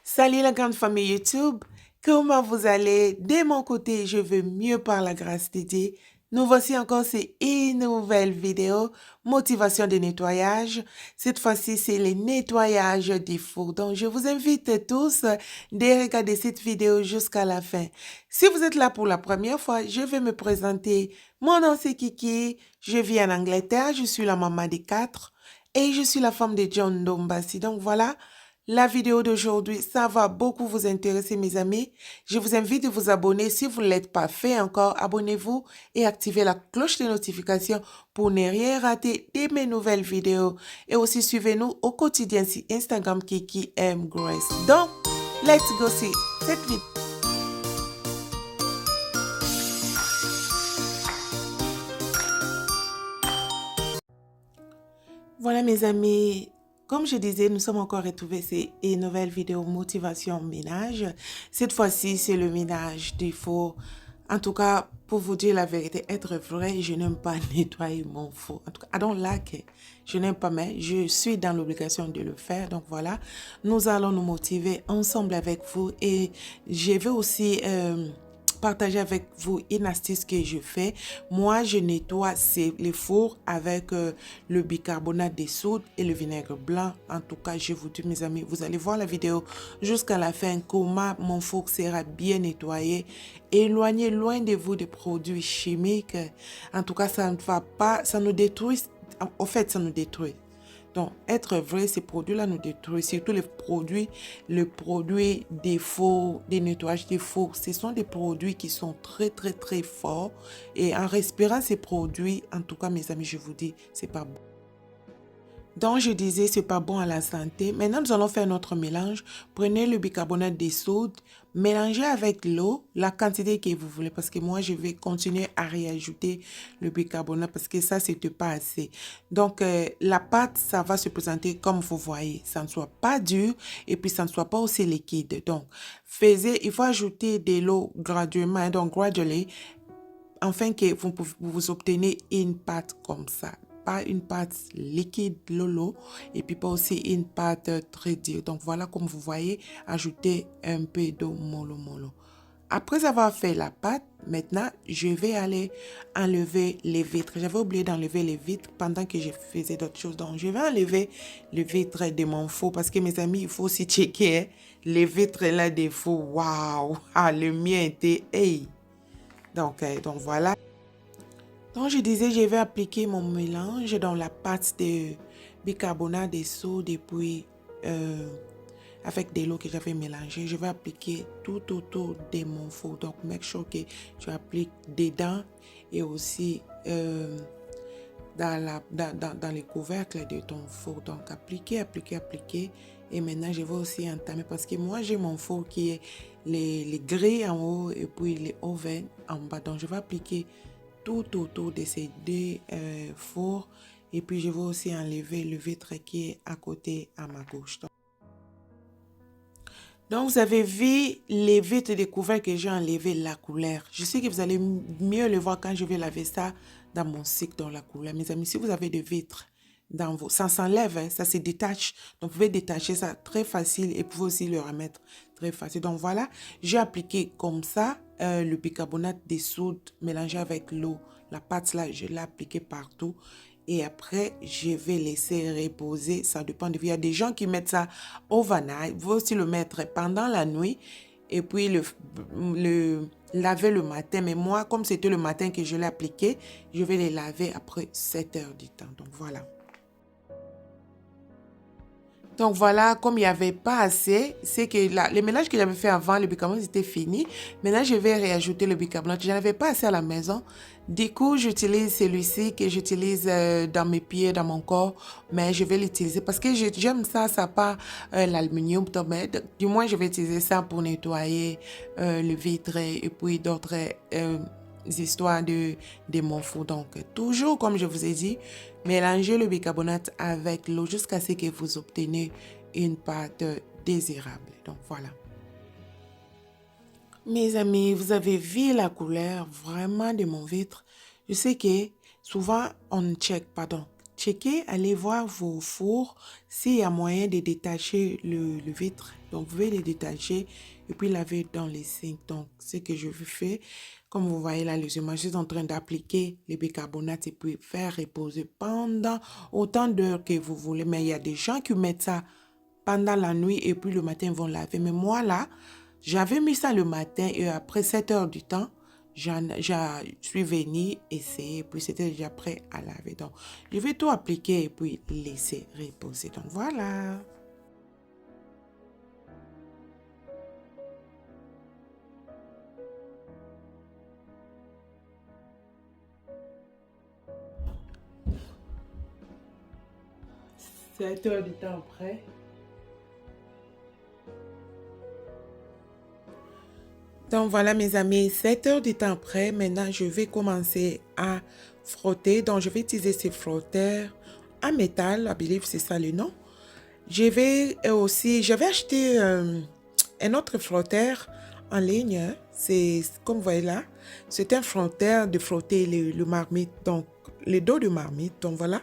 Salut la grande famille YouTube, comment vous allez? De mon côté, je veux mieux par la grâce de Dieu. Nous voici encore sur une nouvelle vidéo, motivation de nettoyage. Cette fois-ci, c'est le nettoyage des fours. Donc, je vous invite tous de regarder cette vidéo jusqu'à la fin. Si vous êtes là pour la première fois, je vais me présenter. Mon nom c'est Kiki, je vis en Angleterre, je suis la maman des 4 et je suis la femme de John Dombassi. Donc voilà. La vidéo d'aujourd'hui, ça va beaucoup vous intéresser, mes amis. Je vous invite à vous abonner. Si vous ne l'êtes pas fait encore, abonnez-vous et activez la cloche de notification pour ne rien rater de mes nouvelles vidéos. Et aussi, suivez-nous au quotidien sur Instagram Kiki M. Grace. Donc, let's go see cette vidéo. Voilà, mes amis. Comme je disais, nous sommes encore retrouvés sur une nouvelle vidéo motivation ménage. Cette fois-ci, c'est le ménage des fours. En tout cas, pour vous dire la vérité, être vrai, je n'aime pas nettoyer mon four. En tout cas, I don't like it. Je n'aime pas, mais je suis dans l'obligation de le faire. Donc voilà, nous allons nous motiver ensemble avec vous. Et je vais aussi partager avec vous une astuce que je fais. Moi, je nettoie les fours avec le bicarbonate de soude et le vinaigre blanc. En tout cas, je vous dis, mes amis, vous allez voir la vidéo jusqu'à la fin, comment mon four sera bien nettoyé. Éloignez loin de vous des produits chimiques. En tout cas, ça ne va pas, ça nous détruit. En fait, ça nous détruit. Donc, être vrai, ces produits-là nous détruisent, surtout les produits des fours, des nettoyages des fours. Ce sont des produits qui sont très, très, très forts. Et en respirant ces produits, en tout cas, mes amis, je vous dis, c'est pas bon. Donc, je disais, c'est pas bon à la santé. Maintenant, nous allons faire notre mélange. Prenez le bicarbonate de soude, mélangez avec l'eau, la quantité que vous voulez. Parce que moi, je vais continuer à réajouter le bicarbonate parce que ça, c'était pas assez. Donc, la pâte, ça va se présenter comme vous voyez. Ça ne soit pas dur et puis ça ne soit pas aussi liquide. Donc, il faut ajouter de l'eau graduellement, donc gradually, afin que vous obtenez une pâte comme ça. Pas une pâte liquide lolo et puis pas aussi une pâte très dure. Donc voilà, comme vous voyez, ajoutez un peu d'eau mollo. Après avoir fait la pâte, maintenant, je vais aller enlever les vitres. J'avais oublié d'enlever les vitres pendant que je faisais d'autres choses. Donc, je vais enlever les vitres de mon four parce que, mes amis, il faut aussi checker hein, les vitres là des fours. Waouh! Ah, le mien était... Hey! Donc voilà. Donc, je disais, je vais appliquer mon mélange dans la pâte de bicarbonate de soude et puis avec de l'eau que j'avais mélangé, je vais appliquer tout autour de mon four. Donc, make sure que tu appliques dedans et aussi dans les couvercles de ton four. Donc, appliquer. Et maintenant, je vais aussi entamer parce que moi, j'ai mon four qui est les grilles en haut et puis les oven en bas. Donc, je vais appliquer tout autour de ces deux fours. Et puis, je vais aussi enlever le vitre qui est à côté à ma gauche. Donc, vous avez vu les vitres découvertes que j'ai enlevé la couleur. Je sais que vous allez mieux le voir quand je vais laver ça dans mon cycle dans la couleur. Mes amis, si vous avez des vitres dans vos... Ça s'enlève, hein, ça se détache. Donc, vous pouvez détacher ça très facile et vous pouvez aussi le remettre très facile. Donc, voilà, j'ai appliqué comme ça le bicarbonate de soude mélangé avec l'eau. La pâte là, je l'ai appliqué partout. Et après, je vais laisser reposer. Ça dépend de vous. Il y a des gens qui mettent ça overnight. Vous pouvez aussi le mettre pendant la nuit. Et puis, le laver le matin. Mais moi, comme c'était le matin que je l'ai appliqué, je vais les laver après 7 heures du temps. Donc, voilà. Donc voilà, comme il n'y avait pas assez, c'est que le mélange que j'avais fait avant, le bicarbonate était fini. Maintenant, je vais réajouter le bicarbonate. Je n'avais pas assez à la maison. Du coup, j'utilise celui-ci que j'utilise dans mes pieds, dans mon corps. Mais je vais l'utiliser parce que j'aime ça, ça pas l'aluminium. Mais du moins, je vais utiliser ça pour nettoyer le vitre et puis d'autres histoires de mon four. Donc, toujours, comme je vous ai dit, mélangez le bicarbonate avec l'eau jusqu'à ce que vous obtenez une pâte désirable. Donc, voilà. Mes amis, vous avez vu la couleur vraiment de mon vitre. Je sais que souvent, on check, pardon. checkez, allez voir vos fours s'il y a moyen de détacher le vitre. Donc, vous pouvez les détacher et puis laver dans les sinks. Donc, ce que je fais, comme vous voyez là, les images, je suis en train d'appliquer le bicarbonate et puis faire reposer pendant autant d'heures que vous voulez. Mais il y a des gens qui mettent ça pendant la nuit et puis le matin, ils vont laver. Mais moi, là, j'avais mis ça le matin et après 7 heures du temps, je suis venue essayer, puis c'était déjà prêt à laver. Donc, je vais tout appliquer et puis laisser reposer. Donc, voilà. Sept heures du temps après. Donc voilà mes amis, 7 heures du temps après, maintenant je vais commencer à frotter. Donc je vais utiliser ces frotteurs en métal, I believe c'est ça le nom. Je vais aussi, j'avais acheté un autre frotteur en ligne, hein. C'est comme vous voyez là, c'est un frotteur de frotter le marmite, donc le dos de marmite. Donc voilà,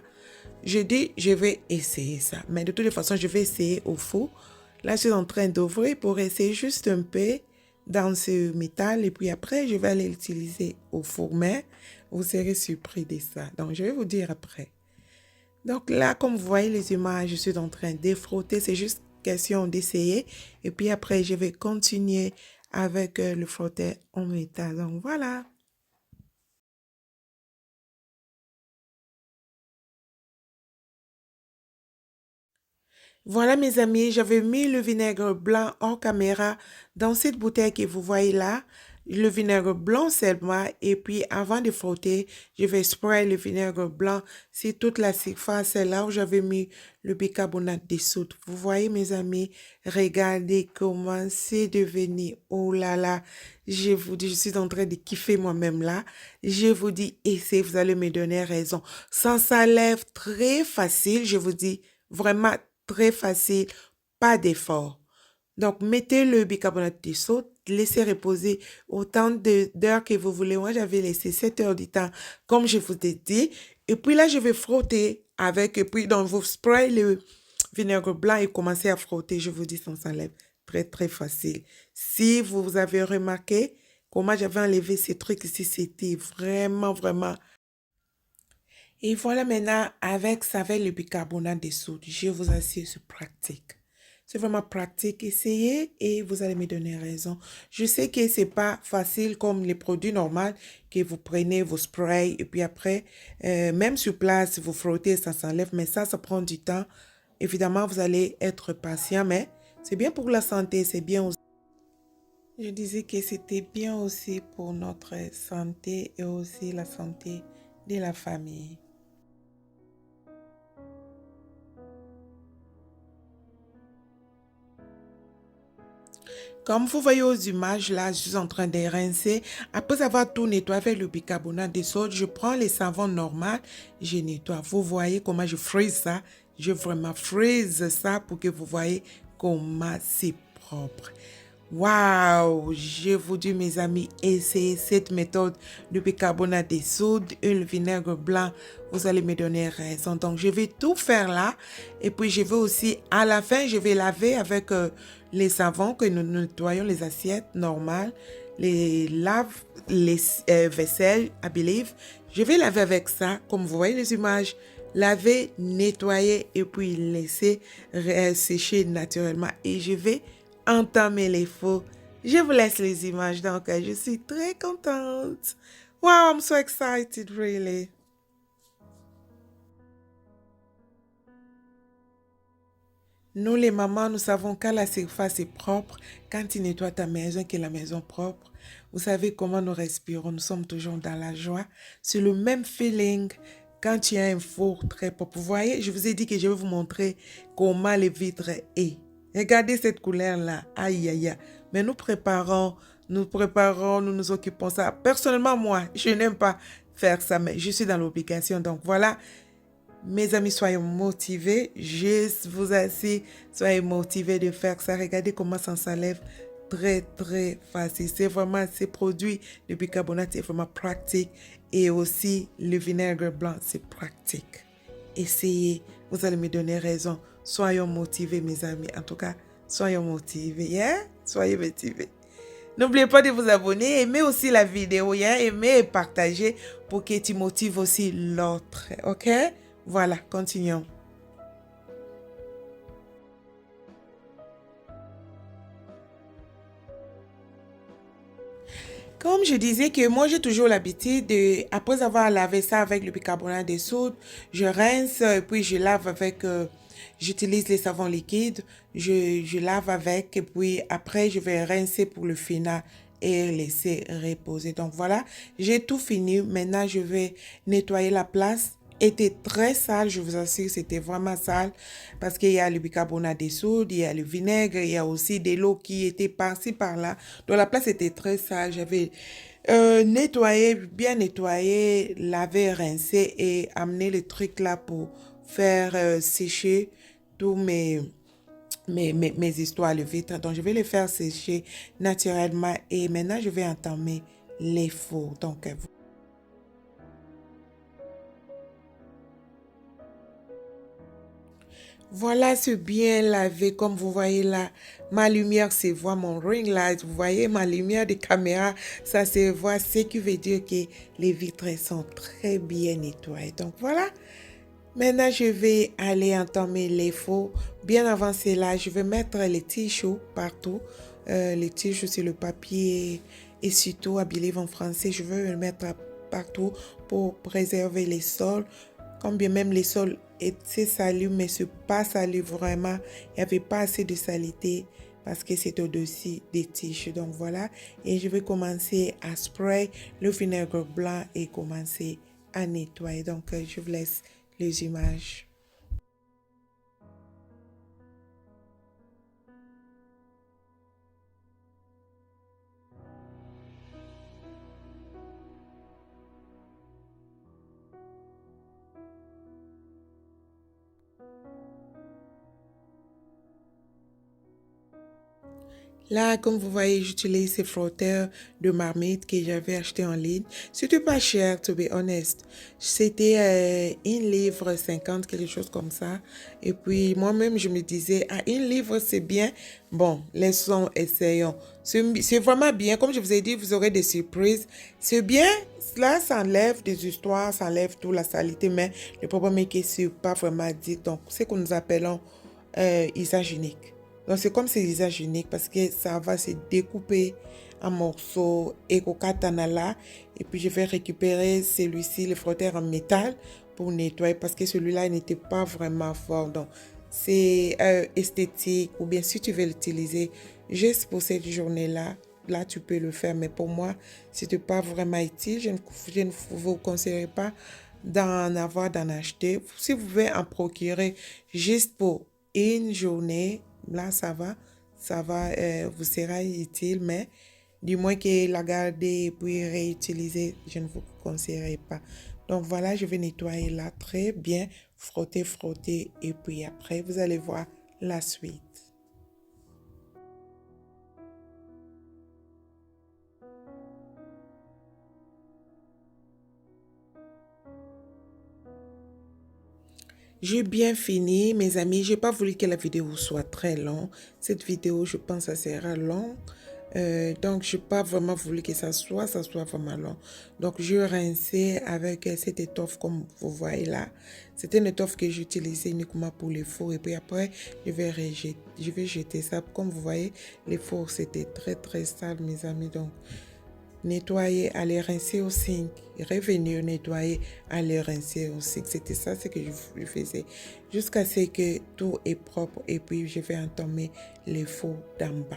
je dis je vais essayer ça. Mais de toute façon, je vais essayer au four. Là, je suis en train d'ouvrir pour essayer juste un peu dans ce métal et puis après, je vais aller l'utiliser au four. Mais vous serez surpris de ça. Donc, je vais vous dire après. Donc là, comme vous voyez les images, je suis en train de frotter. C'est juste question d'essayer. Et puis après, je vais continuer avec le frotteur en métal. Donc voilà. Voilà mes amis, j'avais mis le vinaigre blanc en caméra dans cette bouteille que vous voyez là. Le vinaigre blanc seulement et puis avant de frotter, je vais sprayer le vinaigre blanc sur toute la surface. C'est là où j'avais mis le bicarbonate de soude. Vous voyez mes amis, regardez comment c'est devenu. Oh là là, je vous dis, je suis en train de kiffer moi-même là. Je vous dis, essayez, vous allez me donner raison. Ça s'enlève très facile, je vous dis, vraiment très facile, pas d'effort. Donc, mettez le bicarbonate de soude, laissez reposer autant d'heures que vous voulez. Moi, j'avais laissé 7 heures du temps, comme je vous ai dit. Et puis là, je vais frotter avec, et puis donc, vous sprayez le vinaigre blanc et commencez à frotter. Je vous dis, ça s'enlève très, très facile. Si vous avez remarqué comment j'avais enlevé ces trucs ici, c'était vraiment, vraiment. Et voilà maintenant, avec ça, avec le bicarbonate de soude, je vous assure, c'est pratique. C'est vraiment pratique. Essayez et vous allez me donner raison. Je sais que c'est pas facile comme les produits normaux que vous prenez, vous sprayez et puis après, même sur place, vous frottez, ça s'enlève. Mais ça prend du temps. Évidemment, vous allez être patient, mais c'est bien pour la santé, c'est bien aussi. Je disais que c'était bien aussi pour notre santé et aussi la santé de la famille. Comme vous voyez aux images, là, je suis en train de rincer. Après avoir tout nettoyé avec le bicarbonate de soude, je prends les savons normaux, je nettoie. Vous voyez comment je frise ça? Je vraiment frise ça pour que vous voyez comment c'est propre. Waouh! Je vous dis, mes amis, essayez cette méthode de bicarbonate de soude et le vinaigre blanc. Vous allez me donner raison. Donc, je vais tout faire là. Et puis, je vais aussi, à la fin, je vais laver avec les savons que nous nettoyons les assiettes normales, les lave, les vaisselles, I believe. Je vais laver avec ça, comme vous voyez les images. Laver, nettoyer et puis laisser sécher naturellement. Et je vais entamer les faux. Je vous laisse les images, donc je suis très contente. Wow, I'm so excited, really. Nous, les mamans, nous savons quand la surface est propre, quand tu nettoies ta maison, que la maison propre. Vous savez comment nous respirons, nous sommes toujours dans la joie. C'est le même feeling quand tu as un four très propre. Vous voyez, je vous ai dit que je vais vous montrer comment les vitres est. Regardez cette couleur-là. Aïe, aïe, aïe. Mais nous nous occupons de ça. Personnellement, moi, je n'aime pas faire ça, mais je suis dans l'obligation. Donc voilà, mes amis, soyez motivés. Je vous assure, soyez motivés de faire ça. Regardez comment ça s'enlève très, très facile. C'est vraiment, ces produits de bicarbonate, c'est vraiment pratique. Et aussi, le vinaigre blanc, c'est pratique. essayez. Vous allez me donner raison. Soyons motivés, mes amis. En tout cas, soyons motivés. Yeah? Soyez motivés. N'oubliez pas de vous abonner. Aimez aussi la vidéo. Yeah? Aimez et partagez pour que tu motives aussi l'autre. OK? Voilà, continuons. Comme je disais que moi, j'ai toujours l'habitude de, après avoir lavé ça avec le bicarbonate de soude, je rince, puis je lave avec, j'utilise les savons liquides, je lave avec, et puis après, je vais rincer pour le final et laisser reposer. Donc voilà, j'ai tout fini. Maintenant, je vais nettoyer la place. Était très sale, je vous assure, c'était vraiment sale parce qu'il y a le bicarbonate de soude, il y a le vinaigre, il y a aussi de l'eau qui était par-ci par-là. Donc la place était très sale. J'avais nettoyé, bien nettoyé, lavé, rincé et amené le truc là pour faire sécher tous mes histoires, le vitre. Donc je vais les faire sécher naturellement et maintenant je vais entamer les fours. Donc voilà, c'est bien lavé. Comme vous voyez là, ma lumière se voit, mon ring light. Vous voyez ma lumière de caméra, ça se voit. Ce qui veut dire que les vitres sont très bien nettoyées. Donc voilà. Maintenant, je vais aller entamer les faux. Bien avant cela, je vais mettre les tissus partout. Les tissus sur le papier et surtout, à Believe en français, je veux le mettre partout pour préserver les sols. Quand bien même les sols étaient salis, mais ce n'est pas sali vraiment. Il n'y avait pas assez de saleté parce que c'est au-dessus des tissus. Donc voilà. Et je vais commencer à spray le vinaigre blanc et commencer à nettoyer. Donc je vous laisse les images. Là, comme vous voyez, j'utilise ces frotteurs de marmite que j'avais acheté en ligne. C'était pas cher, to be honest. C'était 1,50 livre, quelque chose comme ça. Et puis, moi-même, je me disais, ah, 1 livre, c'est bien. Bon, laissons, essayons. C'est vraiment bien. Comme je vous ai dit, vous aurez des surprises. C'est bien. Là, ça enlève des histoires, ça enlève toute la saleté, mais le problème est que c'est pas vraiment dit. Donc, c'est ce que nous appelons usage unique. Donc, c'est comme c'est usage unique parce que ça va se découper en morceaux et au katana là. Et puis, je vais récupérer celui-ci, le frotteur en métal pour nettoyer parce que celui-là n'était pas vraiment fort. Donc, c'est esthétique ou bien si tu veux l'utiliser juste pour cette journée-là, là, tu peux le faire. Mais pour moi, ce n'est pas vraiment utile. Je ne vous conseillerais pas d'en acheter. Si vous pouvez en procurer juste pour une journée, là, ça va, vous sera utile, mais du moins que la garder et puis réutiliser, je ne vous conseillerais pas. Donc voilà, je vais nettoyer là très bien, frotter, frotter, et puis après, vous allez voir la suite. J'ai bien fini, mes amis. J'ai pas voulu que la vidéo soit très longue. Cette vidéo, je pense, ça sera long. Donc, je n'ai pas vraiment voulu que ça soit vraiment long. Donc, je rinçais avec cette étoffe comme vous voyez là. C'était une étoffe que j'utilisais uniquement pour les fours. Et puis après, je vais jeter ça. Comme vous voyez, les fours, c'était très, très sale, mes amis. Donc, nettoyer, aller rincer au sink, revenir nettoyer, aller rincer au sink. C'était ça ce que je faisais jusqu'à ce que tout est propre et puis je vais entamer les fours d'en bas.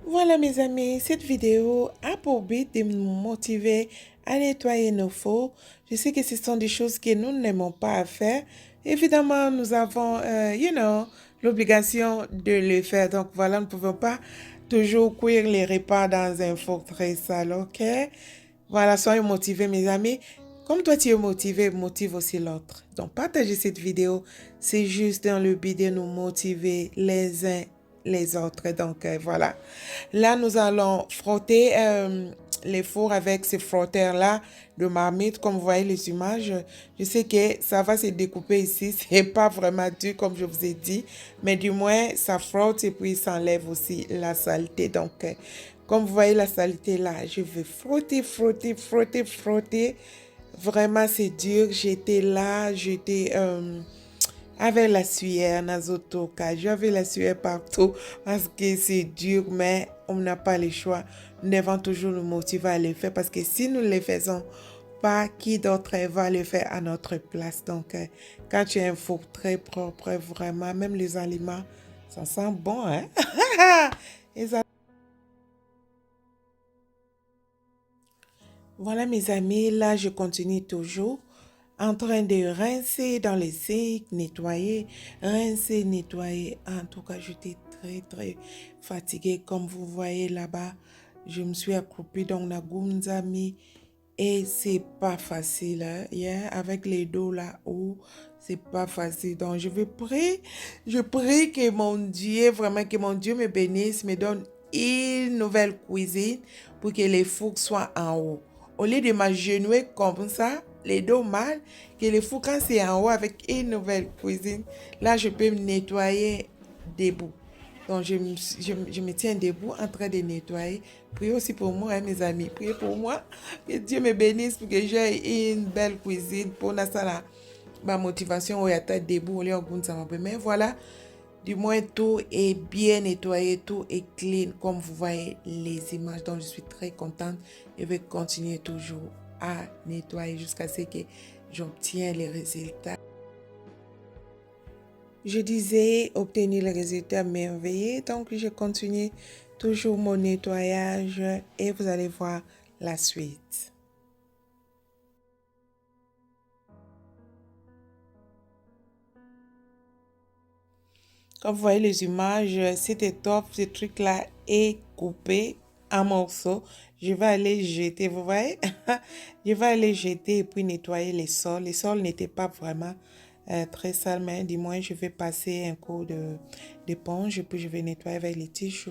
Voilà mes amis, cette vidéo a pour but de nous motiver à nettoyer nos fours. Je sais que ce sont des choses que nous n'aimons pas à faire. Évidemment, nous avons, l'obligation de le faire. Donc voilà, nous ne pouvons pas toujours cuire les repas dans un four très sale, ok? Voilà, soyez motivés mes amis. Comme toi, tu es motivé, motive aussi l'autre. Donc, partager cette vidéo, c'est juste dans le but de nous motiver les uns les autres. Donc, voilà. Là, nous allons frotter les fours avec ce frotteur-là de marmite. Comme vous voyez les images, je sais que ça va se découper ici. C'est pas vraiment dur, comme je vous ai dit. Mais du moins, ça frotte et puis ça enlève aussi la saleté. Donc, comme vous voyez la saleté là, je vais frotter, frotter, frotter, frotter. Vraiment, c'est dur. J'étais là, j'étais avec la sueur, nasotoka. J'avais la sueur partout parce que c'est dur, mais on n'a pas le choix. Nous devons toujours nous motiver à le faire parce que si nous ne le faisons pas, qui d'autre va le faire à notre place? Donc, quand tu as un four très propre, vraiment, même les aliments, ça sent bon, hein? Voilà mes amis, là je continue toujours en train de rincer dans les zinc, nettoyer, rincer, nettoyer. En tout cas, j'étais très fatiguée. Comme vous voyez là-bas, je me suis accroupie dans la goumzami et c'est pas facile. Hein? Yeah? Avec les dos là-haut, c'est pas facile. Donc je prie que mon Dieu, vraiment que mon Dieu me bénisse, me donne une nouvelle cuisine pour que les fours soient en haut. Au lieu de m'agenouiller comme ça, les dos mal, que les fours quand c'est en haut avec une nouvelle cuisine, là je peux me nettoyer debout. Donc je me tiens debout en train de nettoyer. Priez aussi pour moi, hein, mes amis. Priez pour moi. Que Dieu me bénisse pour que j'ai une belle cuisine pour ma motivation au yata debout au lieu de mais voilà, du moins tout est bien nettoyé, tout est clean comme vous voyez les images. Donc je suis très contente et vais continuer toujours à nettoyer jusqu'à ce que j'obtiens les résultats. Je disais obtenir les résultats merveilleux, donc je continue toujours mon nettoyage et vous allez voir la suite. Comme vous voyez les images, c'était top, ce truc-là est coupé en morceaux. Je vais aller jeter, vous voyez? Je vais aller jeter et puis nettoyer les sols. Les sols n'étaient pas vraiment très sales, mais du moins je vais passer un coup d'éponge et puis je vais nettoyer avec les tissus.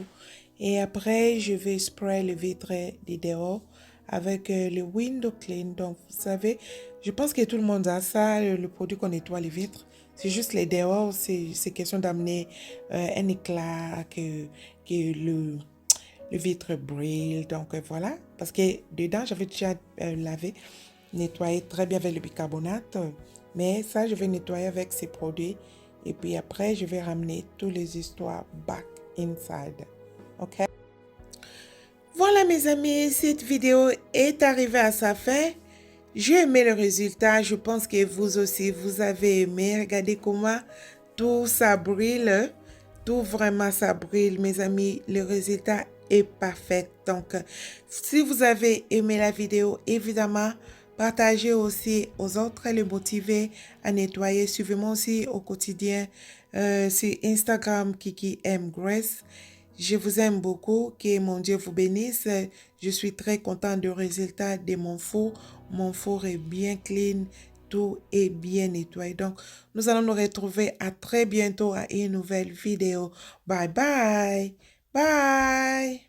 Et après, je vais spray le vitre de dehors avec le window clean. Donc, vous savez, je pense que tout le monde a ça, le produit qu'on nettoie les vitres. C'est juste les dehors, c'est question d'amener un éclat, que le vitre brille. Donc voilà, parce que dedans, j'avais déjà lavé, nettoyé très bien avec le bicarbonate. Mais ça, je vais nettoyer avec ces produits. Et puis après, je vais ramener toutes les histoires back inside. OK? Voilà mes amis, cette vidéo est arrivée à sa fin. J'ai aimé le résultat, je pense que vous aussi, vous avez aimé. Regardez comment tout ça brille, tout vraiment ça brille, mes amis. Le résultat est parfait. Donc, si vous avez aimé la vidéo, évidemment, partagez aussi aux autres, les motiver à nettoyer. Suivez-moi aussi au quotidien sur Instagram, Kiki M. Grace. Je vous aime beaucoup, que mon Dieu vous bénisse. Je suis très content du résultat de mon four. Mon four est bien clean, tout est bien nettoyé. Donc, nous allons nous retrouver à très bientôt à une nouvelle vidéo. Bye bye. Bye.